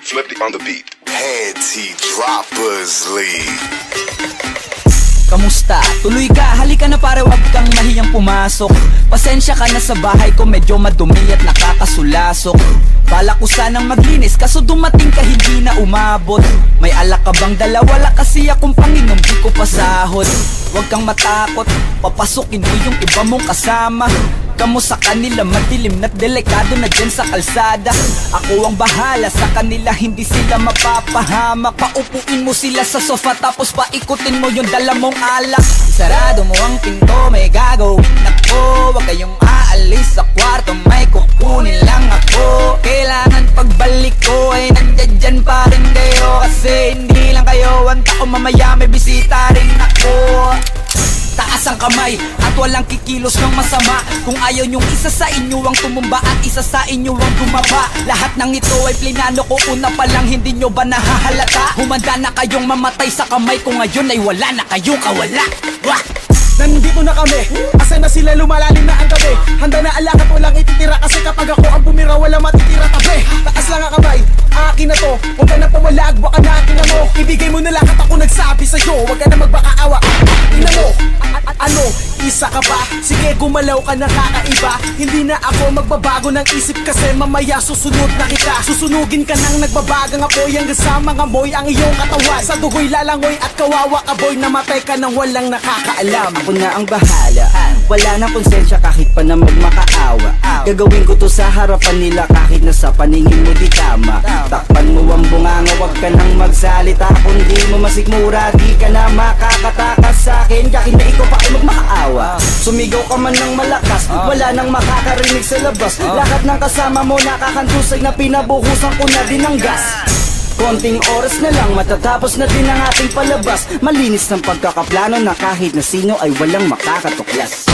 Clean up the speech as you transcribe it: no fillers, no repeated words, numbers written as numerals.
Flippy on the beat. Panty Droppers League. Kamusta? Tuloy ka, halika na para wag kang mahiyang pumasok. Pasensya ka na sa bahay ko, medyo madumi at nakakasulasok. Balak ko sanang maglinis, kaso dumating ka hindi na umabot. May alak ka bang dala? Wala kasi akong panginom, di ko pasahod. Huwag kang matakot, papasukin mo yung iba mong kasama. Kamo sa kanila, madilim na't delikado na dyan sa kalsada. Ako ang bahala sa kanila, hindi sila mapapahamak. Paupuin mo sila sa sofa tapos paikutin mo yung dala mong alak. Sarado mo ang pinto, may gagawin ako. Huwag kayong aalis sa kwarto, may kukunin lang ako. Kailangan pagbalik ko ay nandyan pa rin kayo. Kasi hindi lang kayo ang tao, mamaya may bisita rin ako. Taas ang kamay at walang kikilos ng masama. Kung ayaw nyong isa sa inyo ang tumumba at isa sa inyo ang bumaba. Lahat ng ito ay plinano ko una pa lang, hindi nyo ba nahahalata? Humanda na kayong mamatay sa kamay ko ngayon ay wala na kayong kawala. Wah! Nandito na kami, asa na sila, lumalalim na ang gabi. Handa na alakat, walang ititira. Kasi kapag ako ang bumira, wala matitira tabi. Taas lang ang kamay, akin na to. Huwag ka na pumalag, baka natin na mo. Ibigay mo na lahat, ako nagsabi sa'yo. Huwag ka na magbakaawa, ina mo. Ano, isa ka ba? Sige, gumalaw ka na kakaiba. Hindi na ako magbabago ng isip kasi mamaya susunod na kita. Susunugin ka nang nagbabagang apoy hanggang sa mga moy ang iyong katawan. Sa dugoy lalangoy at kawawa ka boy, namatay ka nang walang nakakaalam. Ako na ang bahala, wala nang konsensya kahit pa na magmakaawa. Gagawin ko to sa harapan nila kahit na sa paningin mo di tama. Takpan mo ang bunganga, wag ka nang magsalita. Kung di mo masikmura, di ka na makakatakas sa akin. Kahit na ikaw pa ay magmakaawa. Sumigaw ka man ng malakas, wala nang makakarinig sa labas. Lahat ng kasama mo nakakantusay na pinabuhusan ko na din ng gas. Konting oras na lang matatapos na din ang ating palabas. Malinis ng pagkakaplano na kahit na sino ay walang makakatuklas.